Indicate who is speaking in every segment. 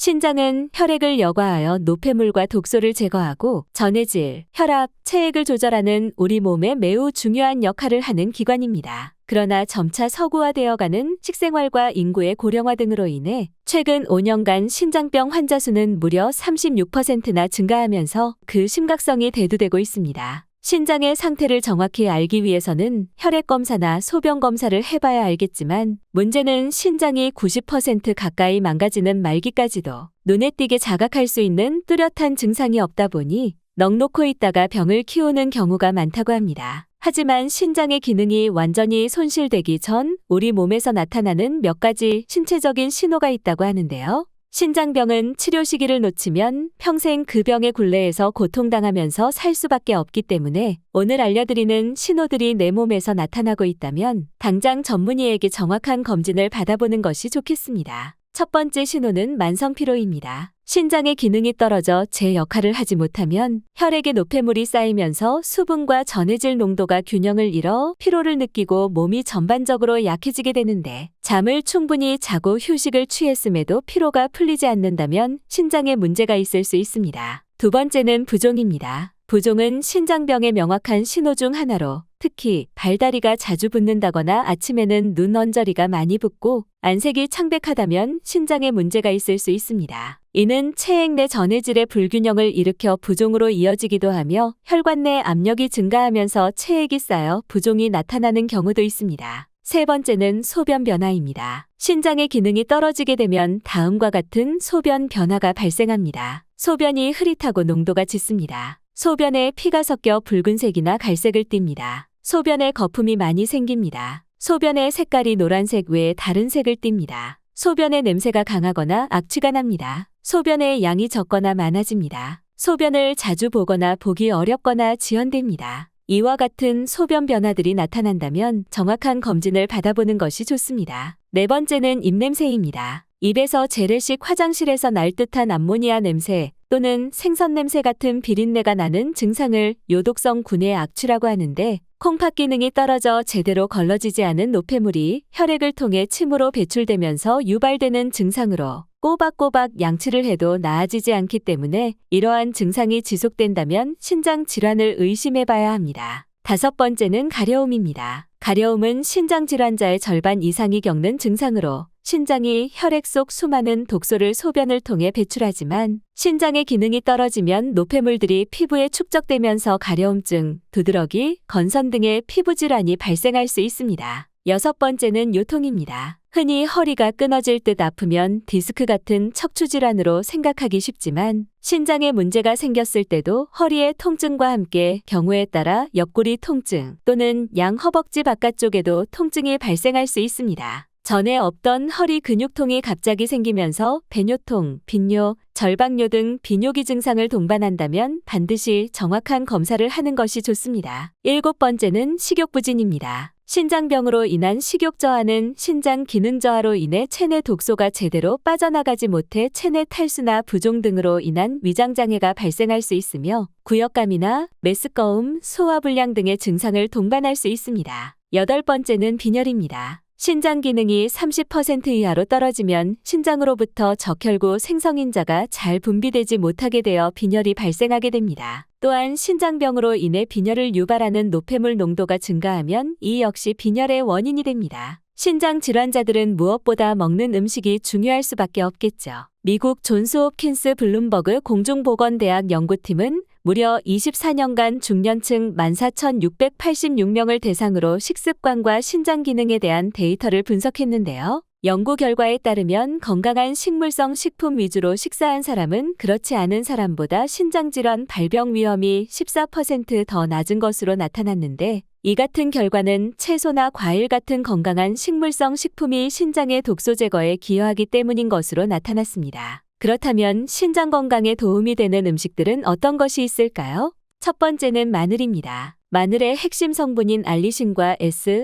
Speaker 1: 신장은 혈액을 여과하여 노폐물과 독소를 제거하고 전해질, 혈압, 체액을 조절하는 우리 몸에 매우 중요한 역할을 하는 기관입니다. 그러나 점차 서구화되어가는 식생활과 인구의 고령화 등으로 인해 최근 5년간 신장병 환자 수는 무려 36%나 증가하면서 그 심각성이 대두되고 있습니다. 신장의 상태를 정확히 알기 위해서는 혈액 검사나 소변 검사를 해봐야 알겠지만 문제는 신장이 90% 가까이 망가지는 말기까지도 눈에 띄게 자각할 수 있는 뚜렷한 증상이 없다 보니 넋놓고 있다가 병을 키우는 경우가 많다고 합니다. 하지만 신장의 기능이 완전히 손실되기 전 우리 몸에서 나타나는 몇 가지 신체적인 신호가 있다고 하는데요. 신장병은 치료 시기를 놓치면 평생 그 병의 굴레에서 고통당하면서 살 수밖에 없기 때문에 오늘 알려드리는 신호들이 내 몸에서 나타나고 있다면 당장 전문의에게 정확한 검진을 받아보는 것이 좋겠습니다. 첫 번째 신호는 만성피로입니다. 신장의 기능이 떨어져 제 역할을 하지 못하면 혈액에 노폐물이 쌓이면서 수분과 전해질 농도가 균형을 잃어 피로를 느끼고 몸이 전반적으로 약해지게 되는데 잠을 충분히 자고 휴식을 취했음에도 피로가 풀리지 않는다면 신장에 문제가 있을 수 있습니다. 두 번째는 부종입니다. 부종은 신장병의 명확한 신호 중 하나로 특히 발다리가 자주 붓는다거나 아침에는 눈 언저리가 많이 붓고 안색이 창백하다면 신장에 문제가 있을 수 있습니다. 이는 체액 내 전해질의 불균형을 일으켜 부종으로 이어지기도 하며 혈관 내 압력이 증가하면서 체액이 쌓여 부종이 나타나는 경우도 있습니다. 세 번째는 소변 변화입니다. 신장의 기능이 떨어지게 되면 다음과 같은 소변 변화가 발생합니다. 소변이 흐릿하고 농도가 짙습니다. 소변에 피가 섞여 붉은색이나 갈색을 띱니다. 소변에 거품이 많이 생깁니다. 소변의 색깔이 노란색 외에 다른 색을 띱니다. 소변의 냄새가 강하거나 악취가 납니다. 소변의 양이 적거나 많아집니다. 소변을 자주 보거나 보기 어렵거나 지연됩니다. 이와 같은 소변 변화들이 나타난다면 정확한 검진을 받아보는 것이 좋습니다. 네 번째는 입냄새입니다. 입에서 재래식 화장실에서 날 듯한 암모니아 냄새 또는 생선 냄새 같은 비린내가 나는 증상을 요독성 구내 악취라고 하는데 콩팥 기능이 떨어져 제대로 걸러지지 않은 노폐물이 혈액을 통해 침으로 배출되면서 유발되는 증상으로 꼬박꼬박 양치를 해도 나아지지 않기 때문에 이러한 증상이 지속된다면 신장 질환을 의심해봐야 합니다. 다섯 번째는 가려움입니다. 가려움은 신장 질환자의 절반 이상이 겪는 증상으로 신장이 혈액 속 수많은 독소를 소변을 통해 배출하지만 신장의 기능이 떨어지면 노폐물들이 피부에 축적되면서 가려움증, 두드러기, 건선 등의 피부 질환이 발생할 수 있습니다. 여섯 번째는 요통입니다. 흔히 허리가 끊어질 듯 아프면 디스크 같은 척추 질환으로 생각하기 쉽지만 신장에 문제가 생겼을 때도 허리의 통증과 함께 경우에 따라 옆구리 통증 또는 양 허벅지 바깥쪽에도 통증이 발생할 수 있습니다. 전에 없던 허리 근육통이 갑자기 생기면서 배뇨통, 빈뇨, 절박뇨 등 비뇨기 증상을 동반한다면 반드시 정확한 검사를 하는 것이 좋습니다. 일곱 번째는 식욕부진입니다. 신장병으로 인한 식욕 저하는 신장 기능 저하로 인해 체내 독소가 제대로 빠져나가지 못해 체내 탈수나 부종 등으로 인한 위장장애가 발생할 수 있으며 구역감이나 메스꺼움, 소화불량 등의 증상을 동반할 수 있습니다. 여덟 번째는 빈혈입니다. 신장 기능이 30% 이하로 떨어지면 신장으로부터 적혈구 생성인자가 잘 분비되지 못하게 되어 빈혈이 발생하게 됩니다. 또한 신장병으로 인해 빈혈을 유발하는 노폐물 농도가 증가하면 이 역시 빈혈의 원인이 됩니다. 신장 질환자들은 무엇보다 먹는 음식이 중요할 수밖에 없겠죠. 미국 존스 홉킨스 블룸버그 공중보건대학 연구팀은 무려 24년간 중년층 14,686명을 대상으로 식습관과 신장 기능에 대한 데이터를 분석했는데요. 연구 결과에 따르면 건강한 식물성 식품 위주로 식사한 사람은 그렇지 않은 사람보다 신장질환 발병 위험이 14% 더 낮은 것으로 나타났는데 이 같은 결과는 채소나 과일 같은 건강한 식물성 식품이 신장의 독소 제거에 기여하기 때문인 것으로 나타났습니다. 그렇다면 신장 건강에 도움이 되는 음식들은 어떤 것이 있을까요? 첫 번째는 마늘입니다. 마늘의 핵심 성분인 알리신과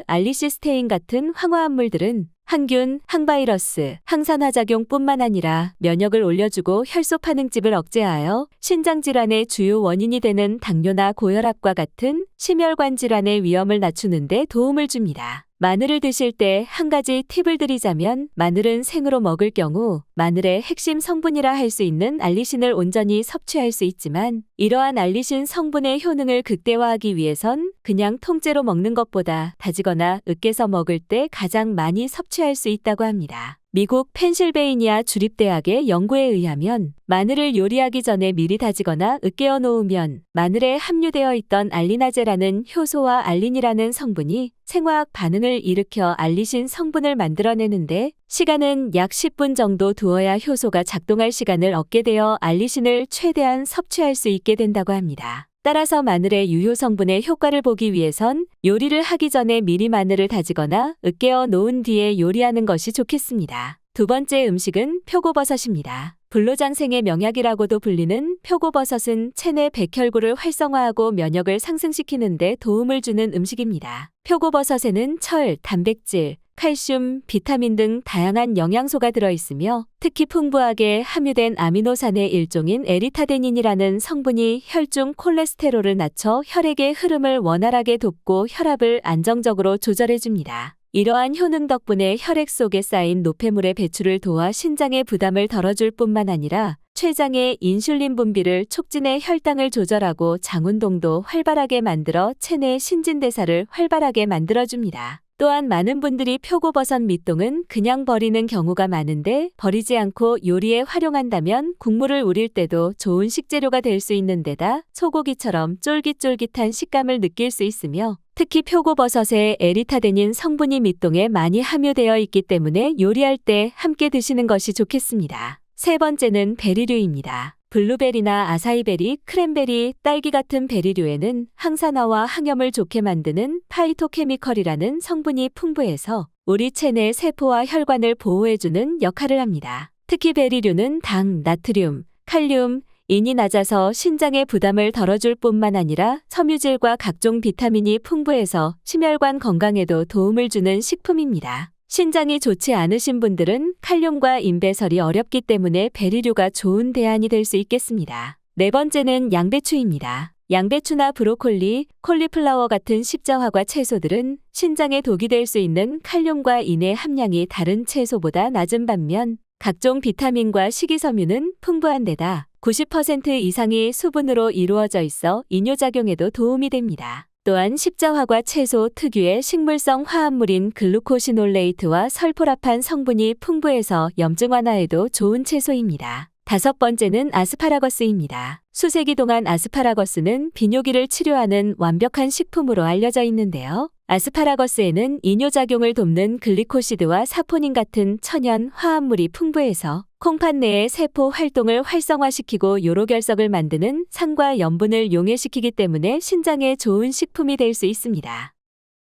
Speaker 1: 알리시스테인 같은 황화합물들은 항균, 항바이러스, 항산화작용뿐만 아니라 면역을 올려주고 혈소 파능집을 억제하여 신장질환의 주요 원인이 되는 당뇨나 고혈압과 같은 심혈관 질환의 위험을 낮추는 데 도움을 줍니다. 마늘을 드실 때 한 가지 팁을 드리자면 마늘은 생으로 먹을 경우 마늘의 핵심 성분이라 할 수 있는 알리신을 온전히 섭취할 수 있지만 이러한 알리신 성분의 효능을 극대화하기 위해선 그냥 통째로 먹는 것보다 다지거나 으깨서 먹을 때 가장 많이 섭취할 수 있다고 합니다. 미국 펜실베이니아 주립대학의 연구에 의하면 마늘을 요리하기 전에 미리 다지거나 으깨어 놓으면 마늘에 함유되어 있던 알리나제라는 효소와 알린이라는 성분이 생화학 반응을 일으켜 알리신 성분을 만들어내는데 시간은 약 10분 정도 두어야 효소가 작동할 시간을 얻게 되어 알리신을 최대한 섭취할 수 있게 된다고 합니다. 따라서 마늘의 유효 성분의 효과를 보기 위해선 요리를 하기 전에 미리 마늘을 다지거나 으깨어 놓은 뒤에 요리하는 것이 좋겠습니다. 두 번째 음식은 표고버섯입니다. 불로장생의 명약이라고도 불리는 표고버섯은 체내 백혈구를 활성화하고 면역을 상승시키는 데 도움을 주는 음식입니다. 표고버섯에는 철, 단백질, 칼슘, 비타민 등 다양한 영양소가 들어있으며 특히 풍부하게 함유된 아미노산의 일종인 에리타데닌이라는 성분이 혈중 콜레스테롤을 낮춰 혈액의 흐름을 원활하게 돕고 혈압을 안정적으로 조절해줍니다. 이러한 효능 덕분에 혈액 속에 쌓인 노폐물의 배출을 도와 신장의 부담을 덜어줄 뿐만 아니라 췌장의 인슐린 분비를 촉진해 혈당을 조절하고 장운동도 활발하게 만들어 체내 신진대사를 활발하게 만들어줍니다. 또한 많은 분들이 표고버섯 밑동은 그냥 버리는 경우가 많은데 버리지 않고 요리에 활용한다면 국물을 우릴 때도 좋은 식재료가 될 수 있는 데다 소고기처럼 쫄깃쫄깃한 식감을 느낄 수 있으며 특히 표고버섯에 에리타데닌 성분이 밑동에 많이 함유되어 있기 때문에 요리할 때 함께 드시는 것이 좋겠습니다. 세 번째는 베리류입니다. 블루베리나 아사이베리, 크랜베리, 딸기 같은 베리류에는 항산화와 항염을 좋게 만드는 파이토케미컬이라는 성분이 풍부해서 우리 체내 세포와 혈관을 보호해주는 역할을 합니다. 특히 베리류는 당, 나트륨, 칼륨, 인이 낮아서 신장의 부담을 덜어줄 뿐만 아니라 섬유질과 각종 비타민이 풍부해서 심혈관 건강에도 도움을 주는 식품입니다. 신장이 좋지 않으신 분들은 칼륨과 인배설이 어렵기 때문에 베리류가 좋은 대안이 될 수 있겠습니다. 네 번째는 양배추입니다. 양배추나 브로콜리, 콜리플라워 같은 십자화과 채소들은 신장에 독이 될 수 있는 칼륨과 인의 함량이 다른 채소보다 낮은 반면 각종 비타민과 식이섬유는 풍부한 데다 90% 이상이 수분으로 이루어져 있어 이뇨작용에도 도움이 됩니다. 또한 십자화과 채소 특유의 식물성 화합물인 글루코시놀레이트와 설포라판 성분이 풍부해서 염증 완화에도 좋은 채소입니다. 다섯 번째는 아스파라거스입니다. 수세기 동안 아스파라거스는 비뇨기를 치료하는 완벽한 식품으로 알려져 있는데요. 아스파라거스에는 이뇨작용을 돕는 글리코시드와 사포닌 같은 천연 화합물이 풍부해서 콩팥 내의 세포 활동을 활성화시키고 요로결석을 만드는 산과 염분을 용해시키기 때문에 신장에 좋은 식품이 될 수 있습니다.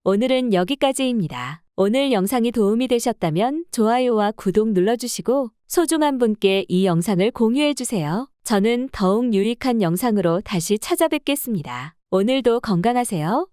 Speaker 1: 오늘은 여기까지입니다. 오늘 영상이 도움이 되셨다면 좋아요와 구독 눌러주시고 소중한 분께 이 영상을 공유해주세요. 저는 더욱 유익한 영상으로 다시 찾아뵙겠습니다. 오늘도 건강하세요.